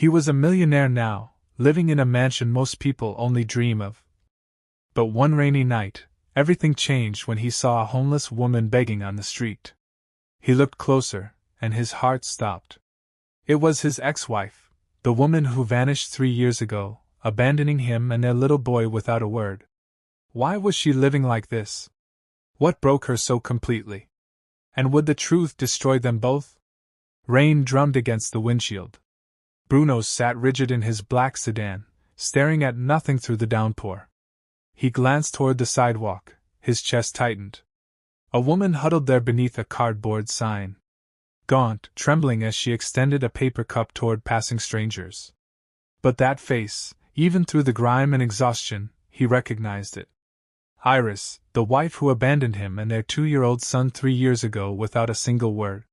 He was a millionaire now, living in a mansion most people only dream of. But one rainy night, everything changed when he saw a homeless woman begging on the street. He looked closer, and his heart stopped. It was his ex-wife, the woman who vanished 3 years ago, abandoning him and their little boy without a word. Why was she living like this? What broke her so completely? And would the truth destroy them both? Rain drummed against the windshield. Bruno sat rigid in his black sedan, staring at nothing through the downpour. He glanced toward the sidewalk, his chest tightened. A woman huddled there beneath a cardboard sign. Gaunt, trembling as she extended a paper cup toward passing strangers. But that face, even through the grime and exhaustion, he recognized it. Iris, the wife who abandoned him and their 2-year-old son 3 years ago without a single word.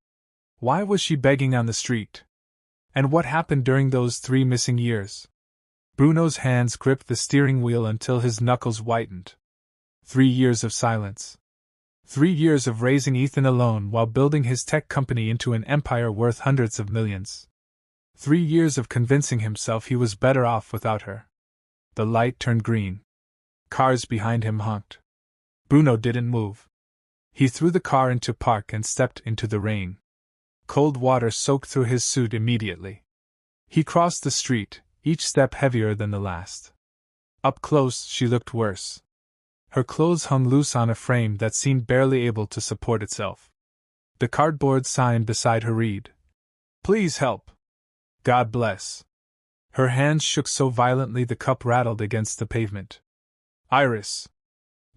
Why was she begging on the street? And what happened during those 3 missing years? Bruno's hands gripped the steering wheel until his knuckles whitened. 3 years of silence. 3 years of raising Ethan alone while building his tech company into an empire worth hundreds of millions. 3 years of convincing himself he was better off without her. The light turned green. Cars behind him honked. Bruno didn't move. He threw the car into park and stepped into the rain. Cold water soaked through his suit immediately. He crossed the street, each step heavier than the last. Up close, she looked worse. Her clothes hung loose on a frame that seemed barely able to support itself. The cardboard sign beside her read, "Please help. God bless." Her hands shook so violently the cup rattled against the pavement. "Iris!"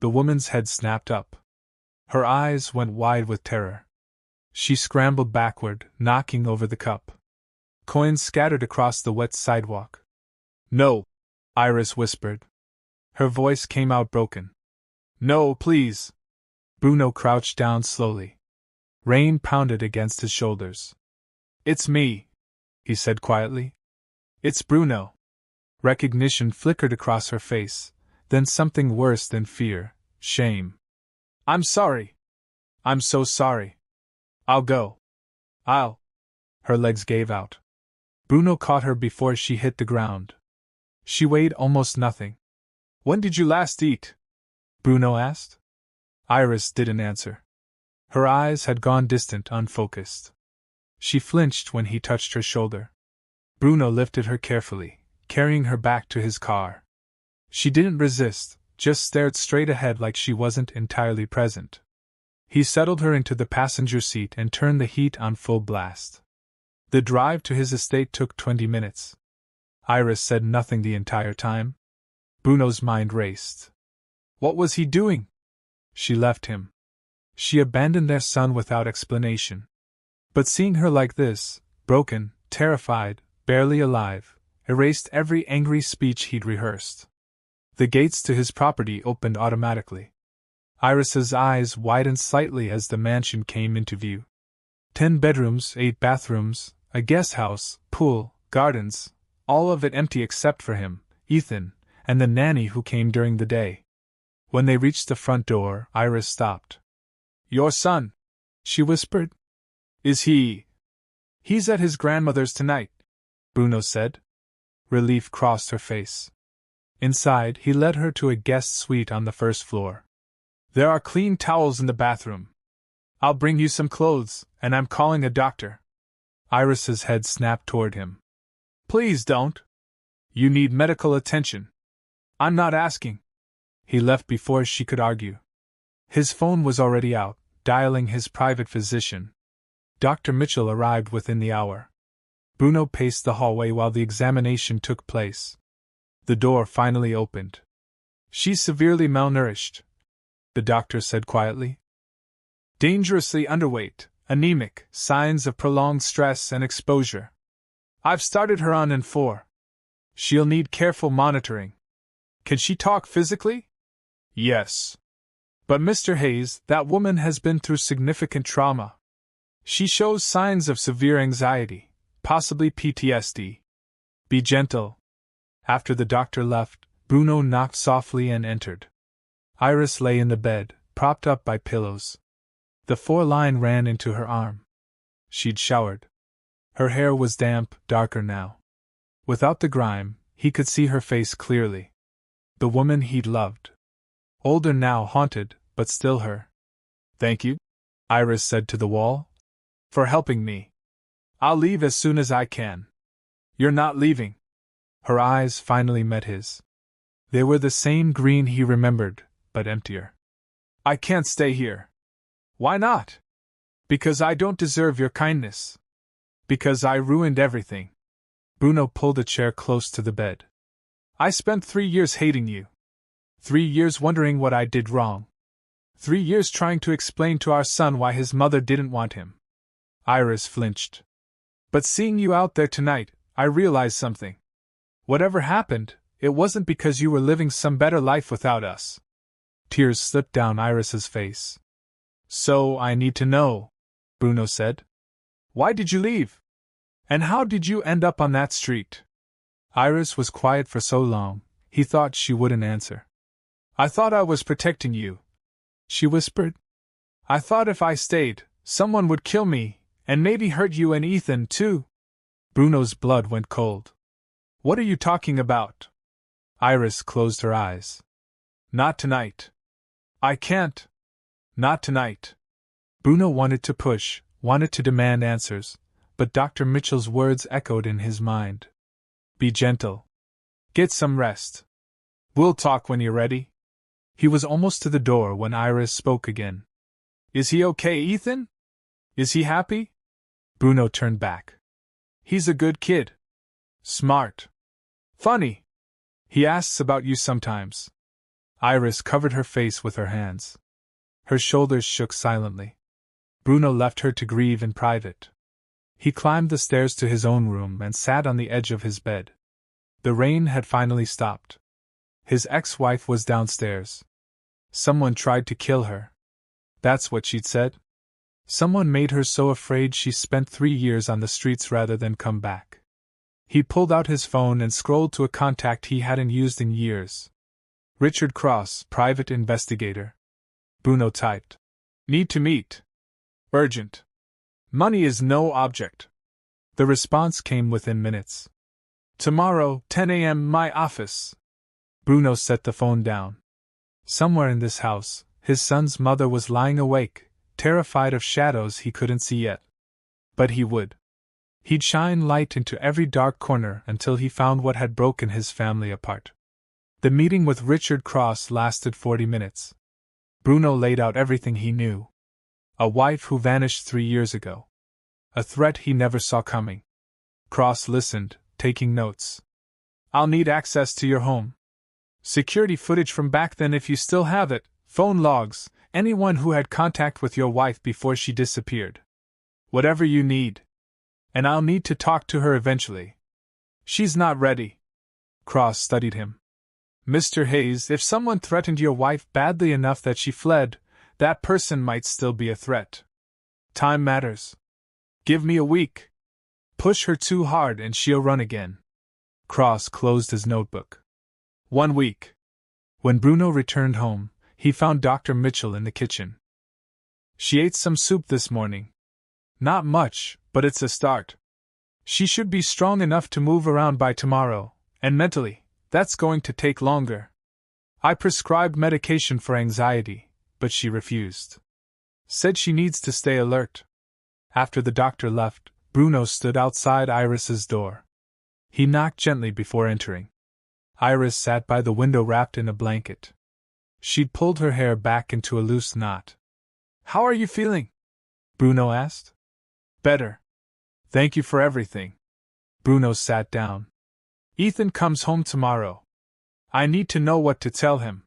The woman's head snapped up. Her eyes went wide with terror. She scrambled backward, knocking over the cup. Coins scattered across the wet sidewalk. "No!" Iris whispered. Her voice came out broken. "No, please!" Bruno crouched down slowly. Rain pounded against his shoulders. "It's me," he said quietly. "It's Bruno." Recognition flickered across her face, then something worse than fear, shame. "I'm sorry. I'm so sorry. I'll go. I'll..." Her legs gave out. Bruno caught her before she hit the ground. She weighed almost nothing. "When did you last eat?" Bruno asked. Iris didn't answer. Her eyes had gone distant, unfocused. She flinched when he touched her shoulder. Bruno lifted her carefully, carrying her back to his car. She didn't resist, just stared straight ahead like she wasn't entirely present. He settled her into the passenger seat and turned the heat on full blast. The drive to his estate took 20 minutes. Iris said nothing the entire time. Bruno's mind raced. What was he doing? She left him. She abandoned their son without explanation. But seeing her like this, broken, terrified, barely alive, erased every angry speech he'd rehearsed. The gates to his property opened automatically. Iris's eyes widened slightly as the mansion came into view. 10 bedrooms, 8 bathrooms, a guest house, pool, gardens, all of it empty except for him, Ethan, and the nanny who came during the day. When they reached the front door, Iris stopped. "Your son," she whispered. "Is he?" "He's at his grandmother's tonight," Bruno said. Relief crossed her face. Inside, he led her to a guest suite on the first floor. "There are clean towels in the bathroom. I'll bring you some clothes, and I'm calling a doctor." Iris's head snapped toward him. "Please don't. You need medical attention." "I'm not asking." He left before she could argue. His phone was already out, dialing his private physician. Dr. Mitchell arrived within the hour. Bruno paced the hallway while the examination took place. The door finally opened. "She's severely malnourished," the doctor said quietly. "Dangerously underweight, anemic, signs of prolonged stress and exposure. I've started her on N4. She'll need careful monitoring." "Can she talk physically?" "Yes. But Mr. Hayes, that woman has been through significant trauma. She shows signs of severe anxiety, possibly PTSD. Be gentle." After the doctor left, Bruno knocked softly and entered. Iris lay in the bed, propped up by pillows. The 4-line ran into her arm. She'd showered. Her hair was damp, darker now. Without the grime, he could see her face clearly. The woman he'd loved. Older now, haunted, but still her. "Thank you," Iris said to the wall, "for helping me. I'll leave as soon as I can." "You're not leaving." Her eyes finally met his. They were the same green he remembered, but emptier. "I can't stay here." "Why not?" "Because I don't deserve your kindness. Because I ruined everything." Bruno pulled a chair close to the bed. "I spent 3 years hating you. 3 years wondering what I did wrong. 3 years trying to explain to our son why his mother didn't want him." Iris flinched. "But seeing you out there tonight, I realized something. Whatever happened, it wasn't because you were living some better life without us." Tears slipped down Iris's face. "So I need to know," Bruno said. "Why did you leave? And how did you end up on that street?" Iris was quiet for so long, he thought she wouldn't answer. "I thought I was protecting you," she whispered. "I thought if I stayed, someone would kill me, and maybe hurt you and Ethan too." Bruno's blood went cold. "What are you talking about?" Iris closed her eyes. "Not tonight. I can't. Not tonight." Bruno wanted to push, wanted to demand answers, but Dr. Mitchell's words echoed in his mind. "Be gentle. Get some rest. We'll talk when you're ready." He was almost to the door when Iris spoke again. "Is he okay, Ethan? Is he happy?" Bruno turned back. "He's a good kid. Smart. Funny. He asks about you sometimes." Iris covered her face with her hands. Her shoulders shook silently. Bruno left her to grieve in private. He climbed the stairs to his own room and sat on the edge of his bed. The rain had finally stopped. His ex-wife was downstairs. Someone tried to kill her. That's what she'd said. Someone made her so afraid she spent 3 years on the streets rather than come back. He pulled out his phone and scrolled to a contact he hadn't used in years. "Richard Cross, private investigator." Bruno typed. "Need to meet. Urgent. Money is no object." The response came within minutes. "Tomorrow, 10 a.m., my office." Bruno set the phone down. Somewhere in this house, his son's mother was lying awake, terrified of shadows he couldn't see yet. But he would. He'd shine light into every dark corner until he found what had broken his family apart. The meeting with Richard Cross lasted 40 minutes. Bruno laid out everything he knew. A wife who vanished 3 years ago. A threat he never saw coming. Cross listened, taking notes. "I'll need access to your home. Security footage from back then if you still have it, phone logs, anyone who had contact with your wife before she disappeared. Whatever you need. And I'll need to talk to her eventually. She's not ready." Cross studied him. "Mr. Hayes, if someone threatened your wife badly enough that she fled, that person might still be a threat. Time matters. Give me a week. Push her too hard and she'll run again." Cross closed his notebook. 1 week. When Bruno returned home, he found Dr. Mitchell in the kitchen. "She ate some soup this morning. Not much, but it's a start. She should be strong enough to move around by tomorrow, and mentally, that's going to take longer. I prescribed medication for anxiety, but she refused. Said she needs to stay alert." After the doctor left, Bruno stood outside Iris's door. He knocked gently before entering. Iris sat by the window wrapped in a blanket. She'd pulled her hair back into a loose knot. "How are you feeling?" Bruno asked. "Better. Thank you for everything." Bruno sat down. "Ethan comes home tomorrow. I need to know what to tell him."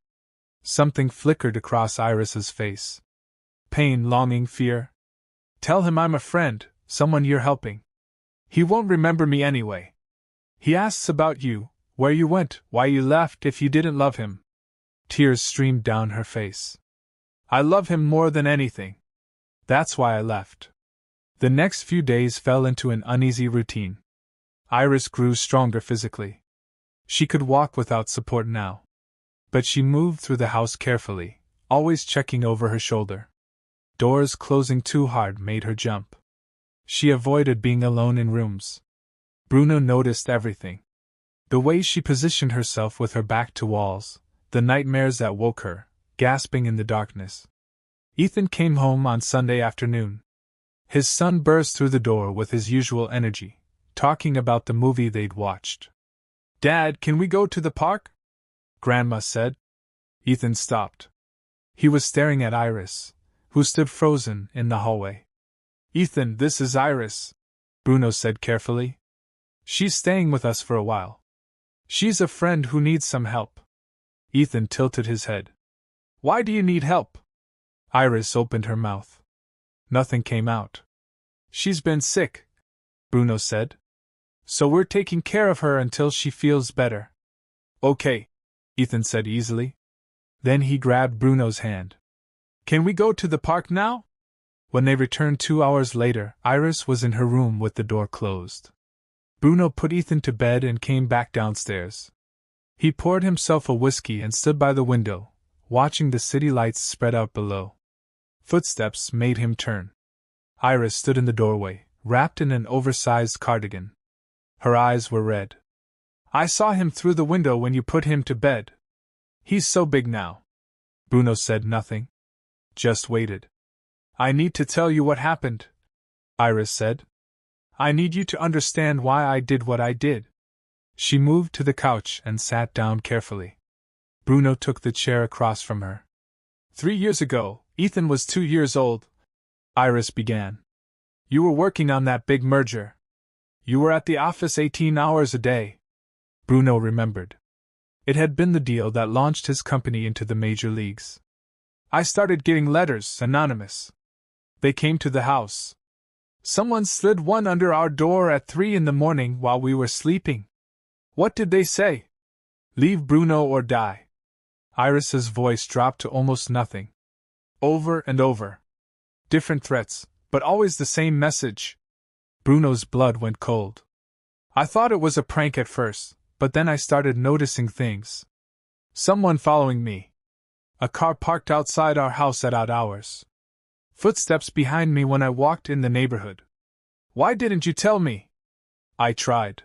Something flickered across Iris's face. Pain, longing, fear. "Tell him I'm a friend, someone you're helping. He won't remember me anyway. He asks about you, where you went, why you left if you didn't love him." Tears streamed down her face. "I love him more than anything. That's why I left." The next few days fell into an uneasy routine. Iris grew stronger physically. She could walk without support now. But she moved through the house carefully, always checking over her shoulder. Doors closing too hard made her jump. She avoided being alone in rooms. Bruno noticed everything. The way she positioned herself with her back to walls, the nightmares that woke her, gasping in the darkness. Ethan came home on Sunday afternoon. His son burst through the door with his usual energy, talking about the movie they'd watched. "Dad, can we go to the park?" Grandma said. Ethan stopped. He was staring at Iris, who stood frozen in the hallway. "Ethan, this is Iris," Bruno said carefully. "She's staying with us for a while. She's a friend who needs some help." Ethan tilted his head. "Why do you need help?" Iris opened her mouth. Nothing came out. "She's been sick," Bruno said. "So we're taking care of her until she feels better." "Okay," Ethan said easily. Then he grabbed Bruno's hand. "Can we go to the park now?" When they returned 2 hours later, Iris was in her room with the door closed. Bruno put Ethan to bed and came back downstairs. He poured himself a whiskey and stood by the window, watching the city lights spread out below. Footsteps made him turn. Iris stood in the doorway, wrapped in an oversized cardigan. Her eyes were red. "I saw him through the window when you put him to bed. He's so big now." Bruno said nothing. Just waited. "I need to tell you what happened," Iris said. "I need you to understand why I did what I did." She moved to the couch and sat down carefully. Bruno took the chair across from her. 3 years ago, Ethan was 2 years old," Iris began. "You were working on that big merger. You were at the office 18 hours a day." Bruno remembered. It had been the deal that launched his company into the major leagues. "I started getting letters, anonymous. They came to the house. Someone slid one under our door at 3 in the morning while we were sleeping." "What did they say?" "Leave Bruno or die." Iris's voice dropped to almost nothing. Over and over. Different threats, but always the same message. Bruno's blood went cold. "I thought it was a prank at first, but then I started noticing things. Someone following me. A car parked outside our house at odd hours. Footsteps behind me when I walked in the neighborhood. Why didn't you tell me?" "I tried.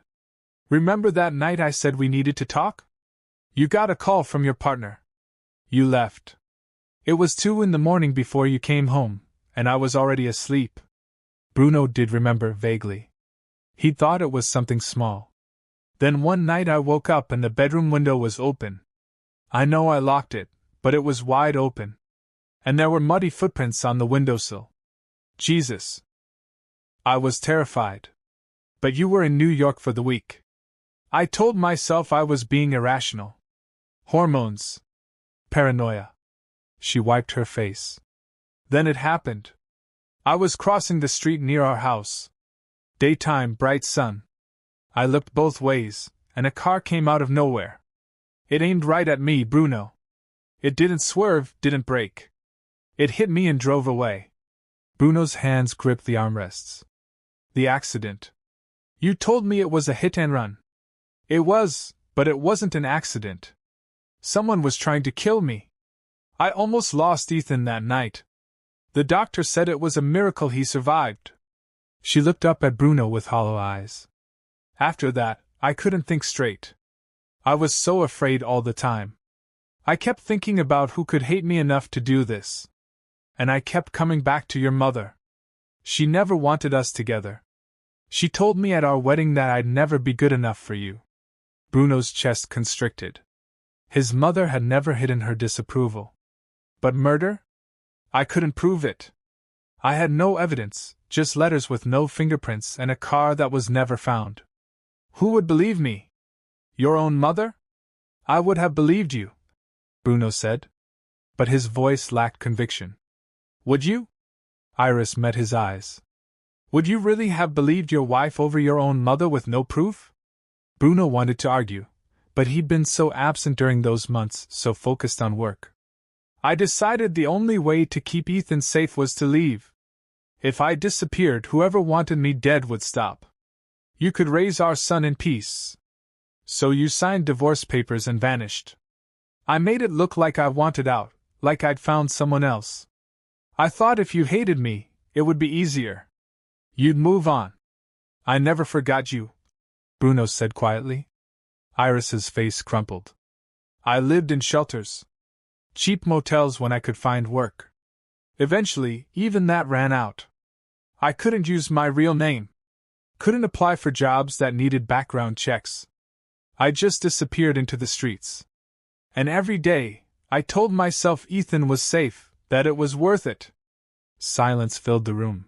Remember that night I said we needed to talk? You got a call from your partner. You left. It was 2 in the morning before you came home, and I was already asleep." Bruno did remember vaguely. He thought it was something small. "Then one night I woke up and the bedroom window was open. I know I locked it, but it was wide open. And there were muddy footprints on the windowsill. Jesus. I was terrified. But you were in New York for the week. I told myself I was being irrational. Hormones. Paranoia." She wiped her face. "Then it happened. I was crossing the street near our house. Daytime, bright sun. I looked both ways, and a car came out of nowhere. It aimed right at me, Bruno. It didn't swerve, didn't brake. It hit me and drove away." Bruno's hands gripped the armrests. "The accident. You told me it was a hit and run." "It was, but it wasn't an accident. Someone was trying to kill me. I almost lost Ethan that night. The doctor said it was a miracle he survived." She looked up at Bruno with hollow eyes. "After that, I couldn't think straight. I was so afraid all the time. I kept thinking about who could hate me enough to do this. And I kept coming back to your mother. She never wanted us together. She told me at our wedding that I'd never be good enough for you." Bruno's chest constricted. His mother had never hidden her disapproval. But murder? I couldn't prove it. I had no evidence, just letters with no fingerprints and a car that was never found. Who would believe me? Your own mother? I would have believed you, Bruno said. But his voice lacked conviction. Would you? Iris met his eyes. Would you really have believed your wife over your own mother with no proof? Bruno wanted to argue, but he'd been so absent during those months, so focused on work. I decided the only way to keep Ethan safe was to leave. If I disappeared, whoever wanted me dead would stop. You could raise our son in peace. So you signed divorce papers and vanished. I made it look like I wanted out, like I'd found someone else. I thought if you hated me, it would be easier. You'd move on. I never forgot you, Bruno said quietly. Iris's face crumpled. I lived in shelters. Cheap motels when I could find work. Eventually, even that ran out. I couldn't use my real name. Couldn't apply for jobs that needed background checks. I just disappeared into the streets. And every day, I told myself Ethan was safe, that it was worth it. Silence filled the room.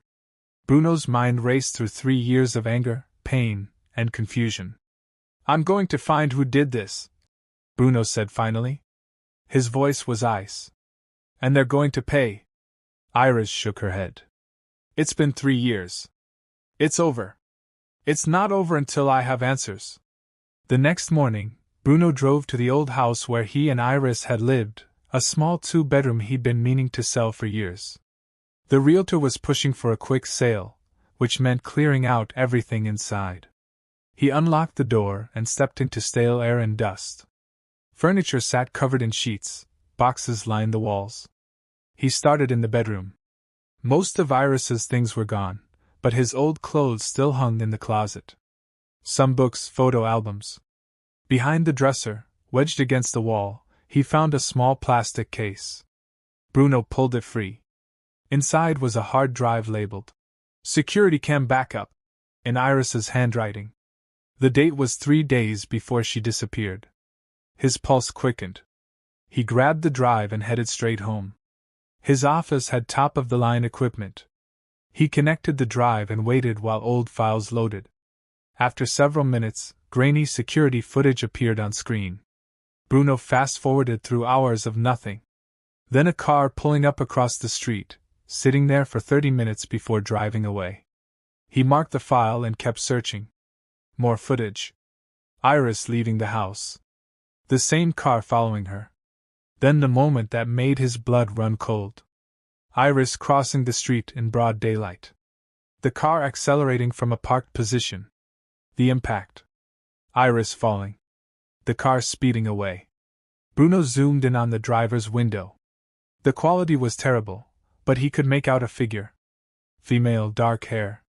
Bruno's mind raced through 3 years of anger, pain, and confusion. I'm going to find who did this, Bruno said finally. His voice was ice. And they're going to pay. Iris shook her head. It's been 3 years. It's over. It's not over until I have answers. The next morning, Bruno drove to the old house where he and Iris had lived, a small 2-bedroom he'd been meaning to sell for years. The realtor was pushing for a quick sale, which meant clearing out everything inside. He unlocked the door and stepped into stale air and dust. Furniture sat covered in sheets, boxes lined the walls. He started in the bedroom. Most of Iris's things were gone, but his old clothes still hung in the closet. Some books, photo albums. Behind the dresser, wedged against the wall, he found a small plastic case. Bruno pulled it free. Inside was a hard drive labeled Security Cam Backup, in Iris's handwriting. The date was 3 days before she disappeared. His pulse quickened. He grabbed the drive and headed straight home. His office had top-of-the-line equipment. He connected the drive and waited while old files loaded. After several minutes, grainy security footage appeared on screen. Bruno fast-forwarded through hours of nothing. Then a car pulling up across the street, sitting there for 30 minutes before driving away. He marked the file and kept searching. More footage. Iris leaving the house. The same car following her. Then the moment that made his blood run cold. Iris crossing the street in broad daylight. The car accelerating from a parked position. The impact. Iris falling. The car speeding away. Bruno zoomed in on the driver's window. The quality was terrible, but he could make out a figure. Female, dark hair.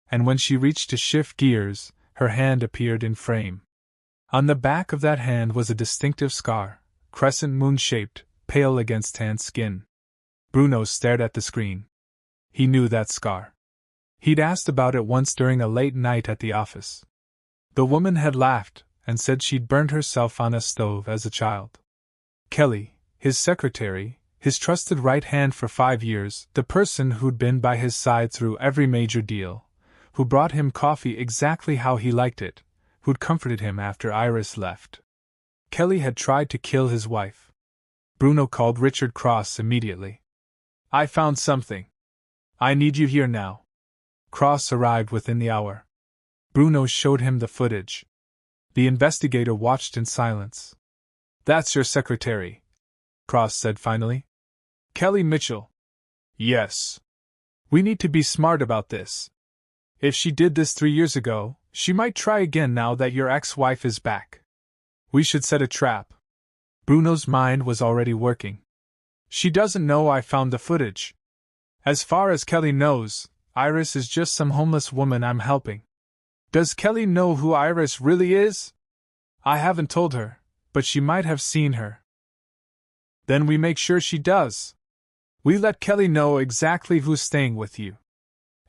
And when she reached to shift gears, her hand appeared in frame. On the back of that hand was a distinctive scar, crescent moon-shaped, pale against tanned skin. Bruno stared at the screen. He knew that scar. He'd asked about it once during a late night at the office. The woman had laughed and said she'd burned herself on a stove as a child. Kelly, his secretary, his trusted right hand for 5 years, the person who'd been by his side through every major deal, who brought him coffee exactly how he liked it, who'd comforted him after Iris left. Kelly had tried to kill his wife. Bruno called Richard Cross immediately. I found something. I need you here now. Cross arrived within the hour. Bruno showed him the footage. The investigator watched in silence. That's your secretary, Cross said finally. Kelly Mitchell. Yes. We need to be smart about this. If she did this 3 years ago, she might try again now that your ex-wife is back. We should set a trap. Bruno's mind was already working. She doesn't know I found the footage. As far as Kelly knows, Iris is just some homeless woman I'm helping. Does Kelly know who Iris really is? I haven't told her, but she might have seen her. Then we make sure she does. We let Kelly know exactly who's staying with you.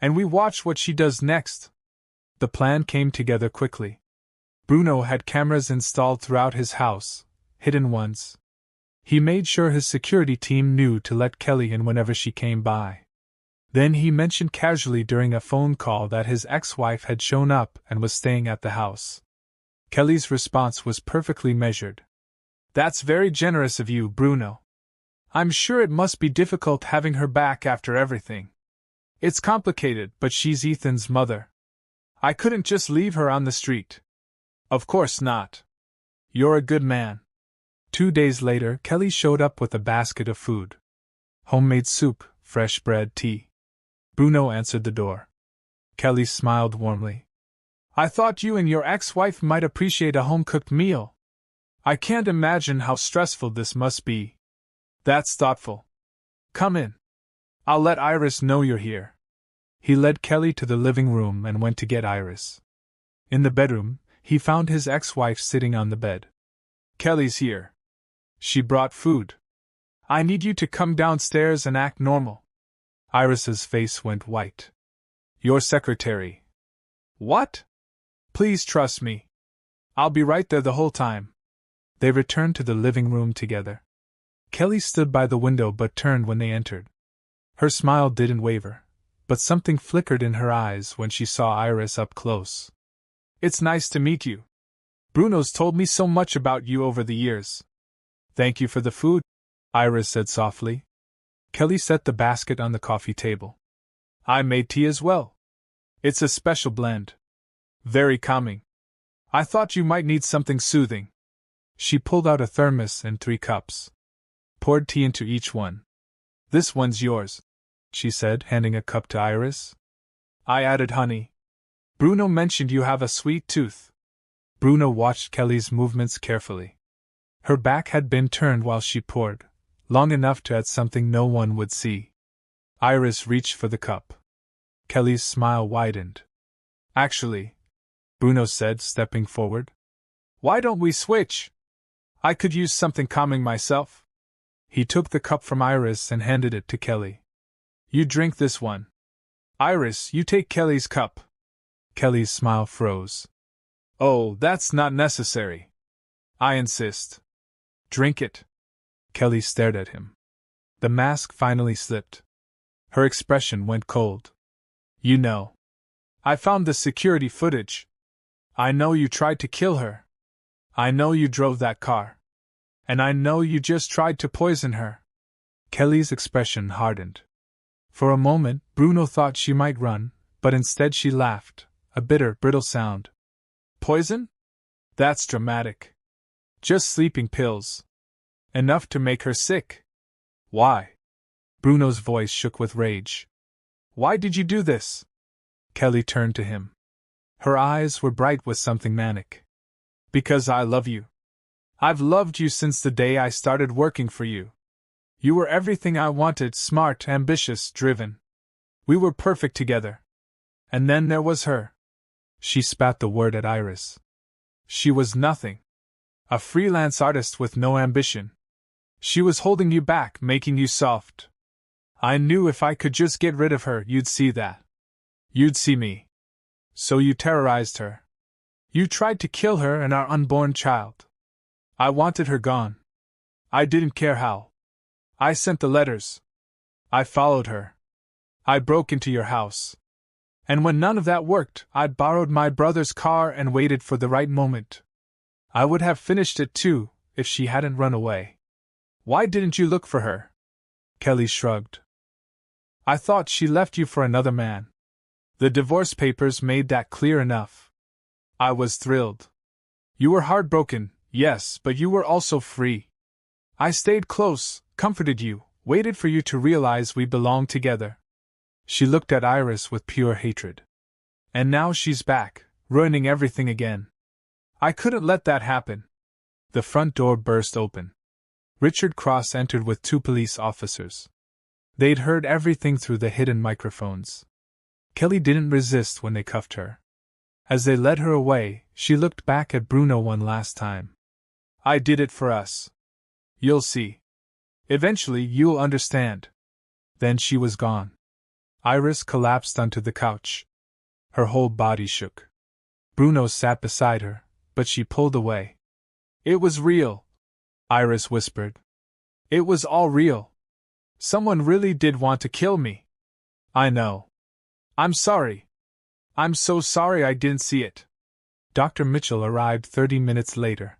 And we watch what she does next. The plan came together quickly. Bruno had cameras installed throughout his house, hidden ones. He made sure his security team knew to let Kelly in whenever she came by. Then he mentioned casually during a phone call that his ex-wife had shown up and was staying at the house. Kelly's response was perfectly measured. That's very generous of you, Bruno. I'm sure it must be difficult having her back after everything. It's complicated, but she's Ethan's mother. I couldn't just leave her on the street. Of course not. You're a good man. 2 days later, Kelly showed up with a basket of food. Homemade soup, fresh bread, tea. Bruno answered the door. Kelly smiled warmly. I thought you and your ex-wife might appreciate a home-cooked meal. I can't imagine how stressful this must be. That's thoughtful. Come in. I'll let Iris know you're here. He led Kelly to the living room and went to get Iris. In the bedroom, he found his ex-wife sitting on the bed. "Kelly's here. She brought food. I need you to come downstairs and act normal." Iris's face went white. "Your secretary." "What?" "Please trust me. I'll be right there the whole time." They returned to the living room together. Kelly stood by the window but turned when they entered. Her smile didn't waver, but something flickered in her eyes when she saw Iris up close. "It's nice to meet you. Bruno's told me so much about you over the years." "Thank you for the food," Iris said softly. Kelly set the basket on the coffee table. "I made tea as well. It's a special blend. Very calming. I thought you might need something soothing." She pulled out a thermos and 3 cups. Poured tea into each one. "This one's yours," she said, handing a cup to Iris. "I added honey. Bruno mentioned you have a sweet tooth." Bruno watched Kelly's movements carefully. Her back had been turned while she poured, long enough to add something no one would see. Iris reached for the cup. Kelly's smile widened. "Actually," Bruno said, stepping forward, "why don't we switch? I could use something calming myself." He took the cup from Iris and handed it to Kelly. "You drink this one. Iris, you take Kelly's cup." Kelly's smile froze. "Oh, that's not necessary. I insist." "Drink it." Kelly stared at him. The mask finally slipped. Her expression went cold. "You know. I found the security footage. I know you tried to kill her. I know you drove that car. And I know you just tried to poison her." Kelly's expression hardened. For a moment, Bruno thought she might run, but instead she laughed, a bitter, brittle sound. "Poison? That's dramatic. Just sleeping pills. Enough to make her sick." "Why?" Bruno's voice shook with rage. "Why did you do this?" Kelly turned to him. Her eyes were bright with something manic. "Because I love you. I've loved you since the day I started working for you. You were everything I wanted, smart, ambitious, driven. We were perfect together. And then there was her." She spat the word at Iris. "She was nothing. A freelance artist with no ambition. She was holding you back, making you soft. I knew if I could just get rid of her, you'd see that. You'd see me. So you terrorized her. You tried to kill her and our unborn child. I wanted her gone. I didn't care how. I sent the letters. I followed her. I broke into your house. And when none of that worked, I borrowed my brother's car and waited for the right moment. I would have finished it too, if she hadn't run away." "Why didn't you look for her?" Kelly shrugged. "I thought she left you for another man. The divorce papers made that clear enough. I was thrilled. You were heartbroken, yes, but you were also free. I stayed close, comforted you, waited for you to realize we belonged together." She looked at Iris with pure hatred. "And now she's back, ruining everything again. I couldn't let that happen." The front door burst open. Richard Cross entered with 2 police officers. They'd heard everything through the hidden microphones. Kelly didn't resist when they cuffed her. As they led her away, she looked back at Bruno one last time. "I did it for us. You'll see. Eventually you'll understand." Then she was gone. Iris collapsed onto the couch. Her whole body shook. Bruno sat beside her, but she pulled away. "It was real," Iris whispered. "It was all real. Someone really did want to kill me. I know. I'm sorry. I'm so sorry I didn't see it." Dr. Mitchell arrived 30 minutes later.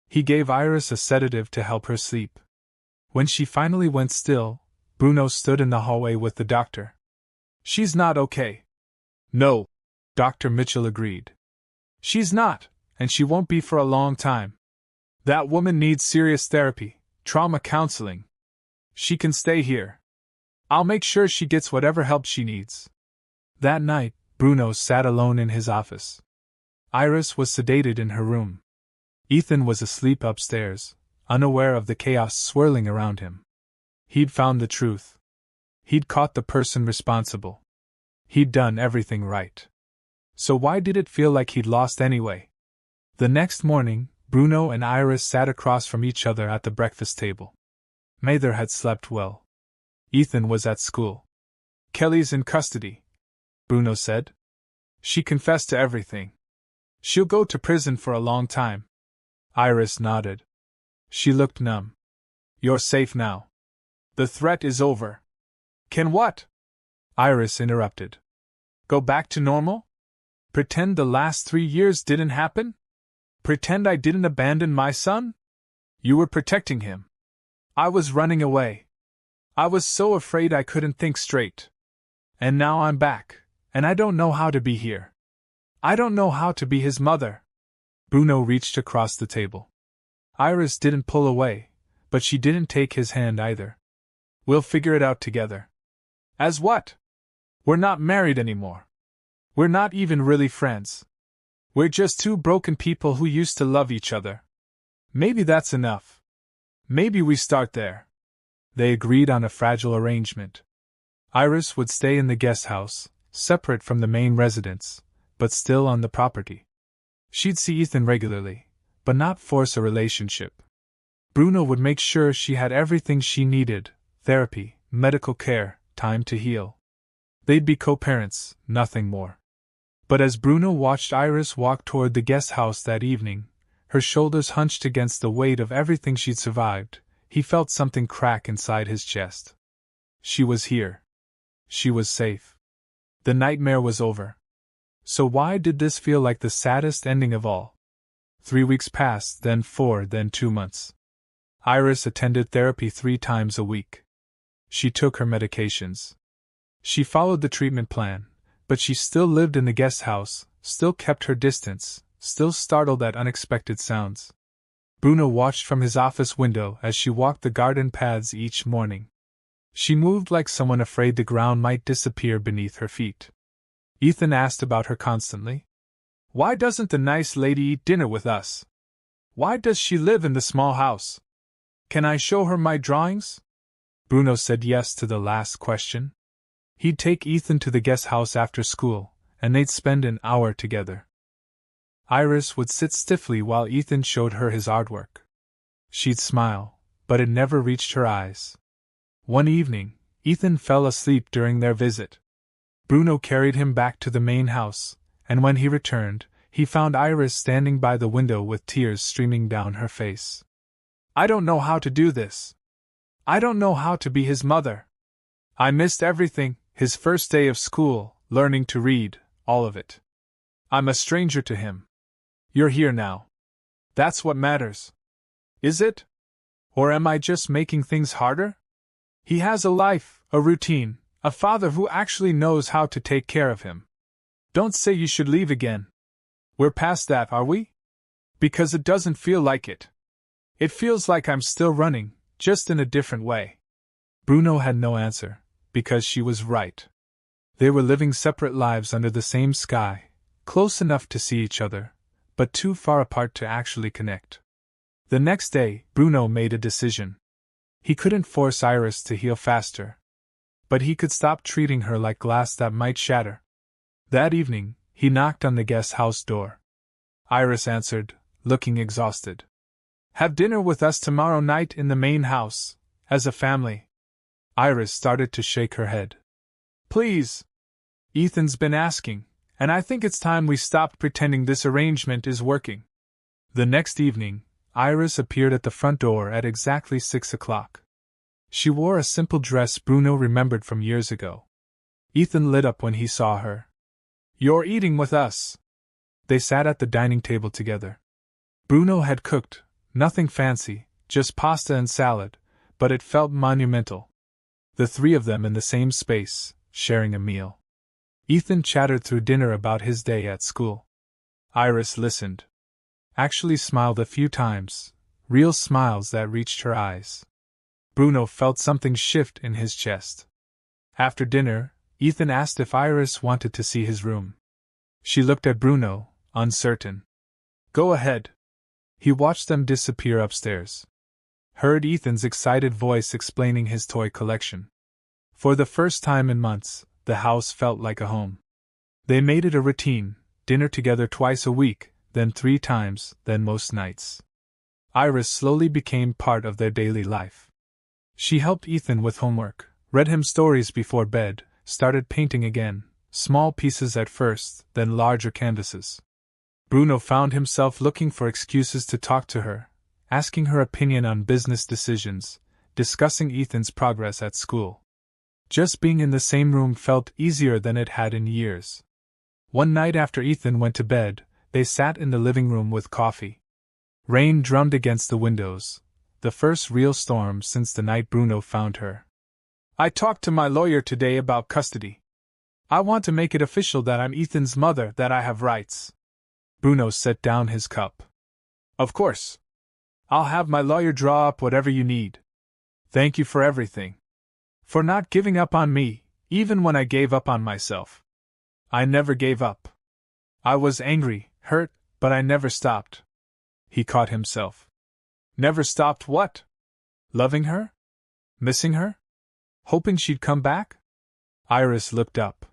He gave Iris a sedative to help her sleep. When she finally went still, Bruno stood in the hallway with the doctor. "She's not okay." "No," Dr. Mitchell agreed. "She's not, and she won't be for a long time. That woman needs serious therapy, trauma counseling. She can stay here. I'll make sure she gets whatever help she needs." That night, Bruno sat alone in his office. Iris was sedated in her room. Ethan was asleep upstairs, unaware of the chaos swirling around him. He'd found the truth. He'd caught the person responsible. He'd done everything right. So why did it feel like he'd lost anyway? The next morning, Bruno and Iris sat across from each other at the breakfast table. Mather had slept well. Ethan was at school. Kelly's in custody, Bruno said. She confessed to everything. She'll go to prison for a long time. Iris nodded. She looked numb. You're safe now. The threat is over. Can what? Iris interrupted. Go back to normal? Pretend the last 3 years didn't happen? Pretend I didn't abandon my son? You were protecting him. I was running away. I was so afraid I couldn't think straight. And now I'm back, and I don't know how to be here. I don't know how to be his mother. Bruno reached across the table. Iris didn't pull away, but she didn't take his hand either. We'll figure it out together. As what? We're not married anymore. We're not even really friends. We're just two broken people who used to love each other. Maybe that's enough. Maybe we start there. They agreed on a fragile arrangement. Iris would stay in the guest house, separate from the main residence, but still on the property. She'd see Ethan regularly, but not force a relationship. Bruno would make sure she had everything she needed: therapy, medical care, time to heal. They'd be co-parents, nothing more. But as Bruno watched Iris walk toward the guest house that evening, her shoulders hunched against the weight of everything she'd survived, he felt something crack inside his chest. She was here. She was safe. The nightmare was over. So why did this feel like the saddest ending of all? 3 weeks passed, then 4, then 2 months. Iris attended therapy 3 times a week. She took her medications. She followed the treatment plan, but she still lived in the guest house, still kept her distance, still startled at unexpected sounds. Bruno watched from his office window as she walked the garden paths each morning. She moved like someone afraid the ground might disappear beneath her feet. Ethan asked about her constantly. Why doesn't the nice lady eat dinner with us? Why does she live in the small house? Can I show her my drawings? Bruno said yes to the last question. He'd take Ethan to the guest house after school, and they'd spend an hour together. Iris would sit stiffly while Ethan showed her his artwork. She'd smile, but it never reached her eyes. One evening, Ethan fell asleep during their visit. Bruno carried him back to the main house, and when he returned, he found Iris standing by the window with tears streaming down her face. I don't know how to do this. I don't know how to be his mother. I missed everything, his first day of school, learning to read, all of it. I'm a stranger to him. You're here now. That's what matters. Is it? Or am I just making things harder? He has a life, a routine, a father who actually knows how to take care of him. Don't say you should leave again. We're past that, are we? Because it doesn't feel like it. It feels like I'm still running, just in a different way. Bruno had no answer, because she was right. They were living separate lives under the same sky, close enough to see each other, but too far apart to actually connect. The next day, Bruno made a decision. He couldn't force Iris to heal faster, but he could stop treating her like glass that might shatter. That evening, he knocked on the guest house door. Iris answered, looking exhausted. Have dinner with us tomorrow night in the main house, as a family. Iris started to shake her head. Please. Ethan's been asking, and I think it's time we stopped pretending this arrangement is working. The next evening, Iris appeared at the front door at exactly 6 o'clock. She wore a simple dress Bruno remembered from years ago. Ethan lit up when he saw her. You're eating with us. They sat at the dining table together. Bruno had cooked, nothing fancy, just pasta and salad, but it felt monumental. The 3 of them in the same space, sharing a meal. Ethan chattered through dinner about his day at school. Iris listened. Actually smiled a few times, real smiles that reached her eyes. Bruno felt something shift in his chest. After dinner, Ethan asked if Iris wanted to see his room. She looked at Bruno, uncertain. Go ahead. He watched them disappear upstairs. Heard Ethan's excited voice explaining his toy collection. For the first time in months, the house felt like a home. They made it a routine, dinner together twice a week, then 3 times, then most nights. Iris slowly became part of their daily life. She helped Ethan with homework, read him stories before bed, started painting again, small pieces at first, then larger canvases. Bruno found himself looking for excuses to talk to her, asking her opinion on business decisions, discussing Ethan's progress at school. Just being in the same room felt easier than it had in years. One night after Ethan went to bed, they sat in the living room with coffee. Rain drummed against the windows, the first real storm since the night Bruno found her. "I talked to my lawyer today about custody. I want to make it official that I'm Ethan's mother, that I have rights." Bruno set down his cup. "Of course. I'll have my lawyer draw up whatever you need. Thank you for everything. For not giving up on me, even when I gave up on myself. I never gave up. I was angry, hurt, but I never stopped." He caught himself. "Never stopped what? Loving her? Missing her? Hoping she'd come back?" Iris looked up.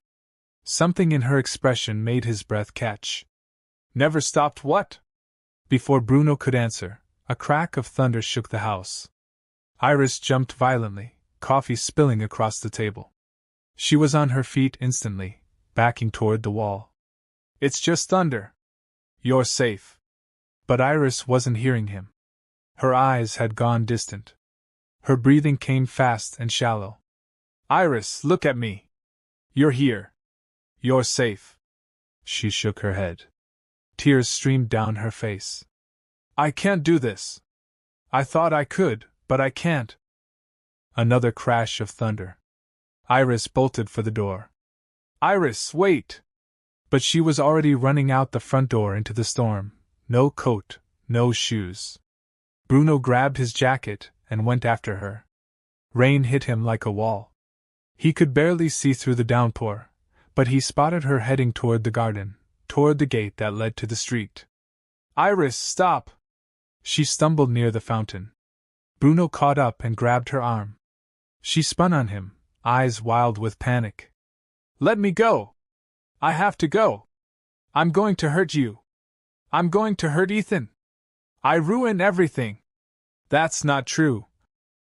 Something in her expression made his breath catch. "Never stopped what?" Before Bruno could answer, a crack of thunder shook the house. Iris jumped violently, coffee spilling across the table. She was on her feet instantly, backing toward the wall. "It's just thunder. You're safe." But Iris wasn't hearing him. Her eyes had gone distant. Her breathing came fast and shallow. "Iris, look at me. You're here. You're safe." She shook her head. Tears streamed down her face. "I can't do this. I thought I could, but I can't." Another crash of thunder. Iris bolted for the door. "Iris, wait!" But she was already running out the front door into the storm. No coat, no shoes. Bruno grabbed his jacket and went after her. Rain hit him like a wall. He could barely see through the downpour, but he spotted her heading toward the garden, toward the gate that led to the street. "Iris, stop!" She stumbled near the fountain. Bruno caught up and grabbed her arm. She spun on him, eyes wild with panic. "Let me go! I have to go! I'm going to hurt you! I'm going to hurt Ethan! I ruin everything!" "That's not true,"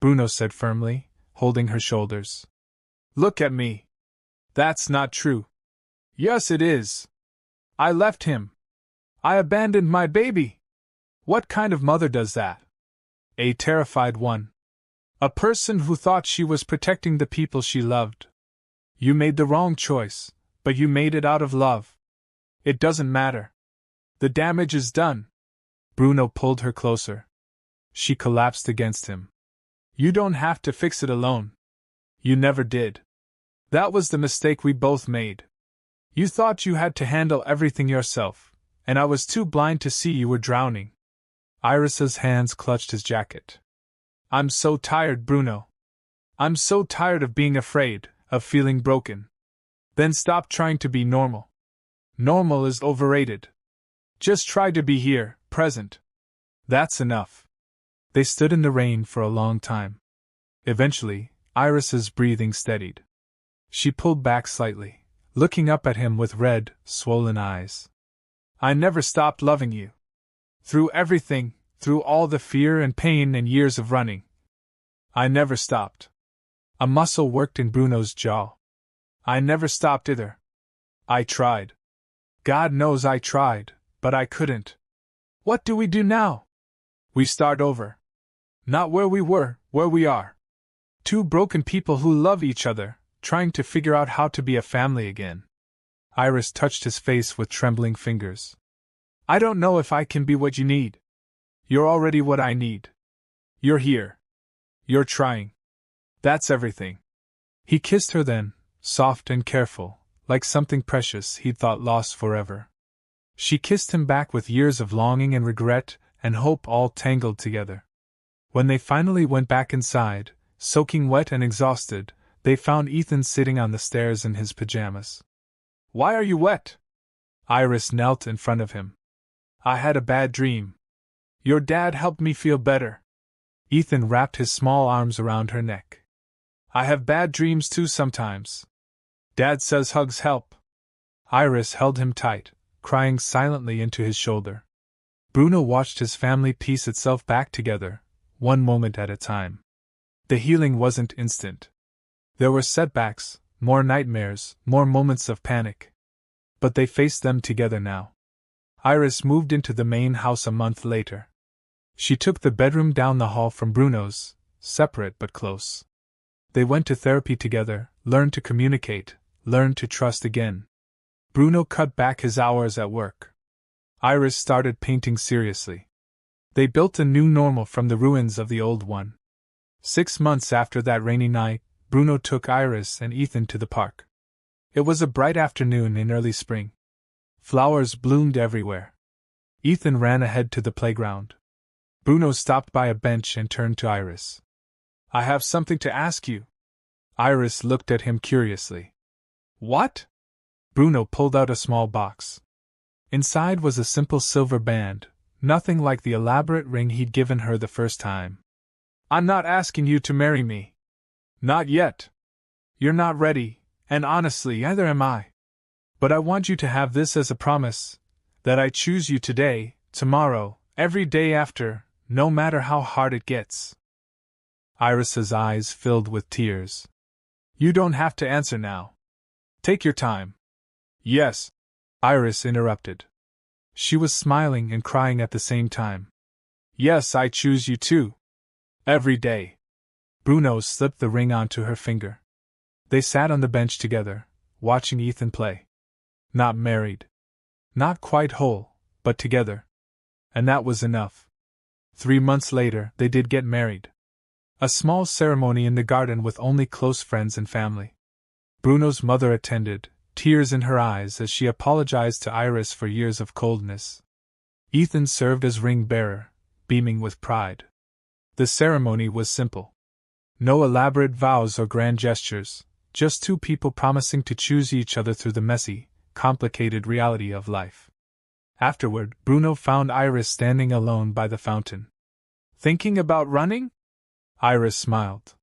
Bruno said firmly, holding her shoulders. "Look at me. That's not true." "Yes, it is. I left him. I abandoned my baby. What kind of mother does that? A terrified one. A person who thought she was protecting the people she loved. You made the wrong choice, but you made it out of love. It doesn't matter. The damage is done." Bruno pulled her closer. She collapsed against him. "You don't have to fix it alone. You never did. That was the mistake we both made. You thought you had to handle everything yourself, and I was too blind to see you were drowning." Iris's hands clutched his jacket. "I'm so tired, Bruno. I'm so tired of being afraid, of feeling broken. Then stop trying to be normal. Normal is overrated. Just try to be here, present. That's enough." They stood in the rain for a long time. Eventually, Iris's breathing steadied. She pulled back slightly, looking up at him with red, swollen eyes. "I never stopped loving you. Through everything, through all the fear and pain and years of running. I never stopped." A muscle worked in Bruno's jaw. "I never stopped either. I tried. God knows I tried, but I couldn't. What do we do now? We start over. Not where we were, where we are. Two broken people who love each other, trying to figure out how to be a family again." Iris touched his face with trembling fingers. "I don't know if I can be what you need. You're already what I need. You're here. You're trying. That's everything." He kissed her then, soft and careful, like something precious he'd thought lost forever. She kissed him back with years of longing and regret and hope all tangled together. When they finally went back inside, soaking wet and exhausted, they found Ethan sitting on the stairs in his pajamas. "Why are you wet?" Iris knelt in front of him. "I had a bad dream. Your dad helped me feel better." Ethan wrapped his small arms around her neck. "I have bad dreams too sometimes. Dad says hugs help." Iris held him tight, crying silently into his shoulder. Bruno watched his family piece itself back together, one moment at a time. The healing wasn't instant. There were setbacks, more nightmares, more moments of panic. But they faced them together now. Iris moved into the main house a month later. She took the bedroom down the hall from Bruno's, separate but close. They went to therapy together, learned to communicate, learned to trust again. Bruno cut back his hours at work. Iris started painting seriously. They built a new normal from the ruins of the old one. 6 months after that rainy night, Bruno took Iris and Ethan to the park. It was a bright afternoon in early spring. Flowers bloomed everywhere. Ethan ran ahead to the playground. Bruno stopped by a bench and turned to Iris. "I have something to ask you." Iris looked at him curiously. "What?" Bruno pulled out a small box. Inside was a simple silver band, nothing like the elaborate ring he'd given her the first time. "I'm not asking you to marry me. Not yet. You're not ready, and honestly, neither am I. But I want you to have this as a promise, that I choose you today, tomorrow, every day after, no matter how hard it gets." Iris's eyes filled with tears. "You don't have to answer now. Take your time." "Yes," Iris interrupted. She was smiling and crying at the same time. "Yes, I choose you too. Every day." Bruno slipped the ring onto her finger. They sat on the bench together, watching Ethan play. Not married. Not quite whole, but together. And that was enough. 3 months later, they did get married. A small ceremony in the garden with only close friends and family. Bruno's mother attended, tears in her eyes as she apologized to Iris for years of coldness. Ethan served as ring bearer, beaming with pride. The ceremony was simple. No elaborate vows or grand gestures, just 2 people promising to choose each other through the messy, complicated reality of life. Afterward, Bruno found Iris standing alone by the fountain. "Thinking about running?" Iris smiled.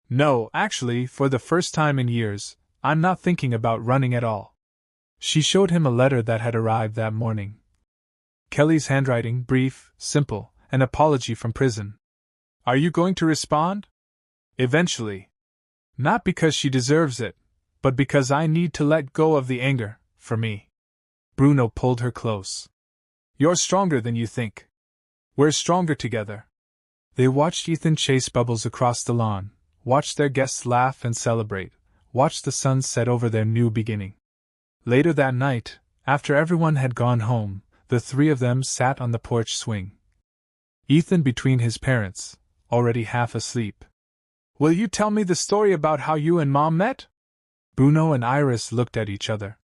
"No, actually, for the first time in years, I'm not thinking about running at all." She showed him a letter that had arrived that morning. Kelly's handwriting, brief, simple, an apology from prison. "Are you going to respond?" "Eventually. Not because she deserves it, but because I need to let go of the anger, for me." Bruno pulled her close. "You're stronger than you think. We're stronger together." They watched Ethan chase Bubbles across the lawn, watched their guests laugh and celebrate, watched the sun set over their new beginning. Later that night, after everyone had gone home, the 3 of them sat on the porch swing. Ethan between his parents, already half asleep. "Will you tell me the story about how you and Mom met?" Bruno and Iris looked at each other.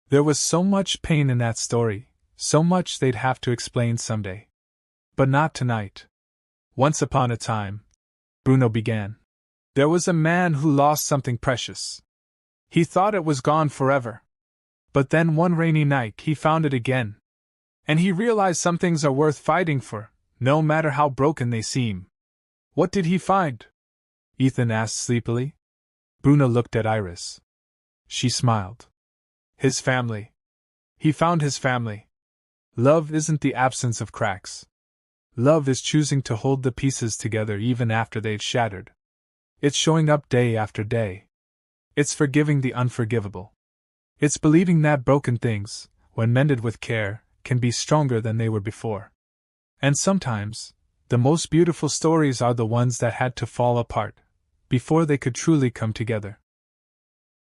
There was so much pain in that story, so much they'd have to explain someday. But not tonight. "Once upon a time," Bruno began, "there was a man who lost something precious. He thought it was gone forever. But then one rainy night he found it again. And he realized some things are worth fighting for, no matter how broken they seem." "What did he find?" Ethan asked sleepily. Bruno looked at Iris. She smiled. "His family. He found his family. Love isn't the absence of cracks. Love is choosing to hold the pieces together even after they've shattered. It's showing up day after day. It's forgiving the unforgivable. It's believing that broken things, when mended with care, can be stronger than they were before. And sometimes, the most beautiful stories are the ones that had to fall apart, before they could truly come together."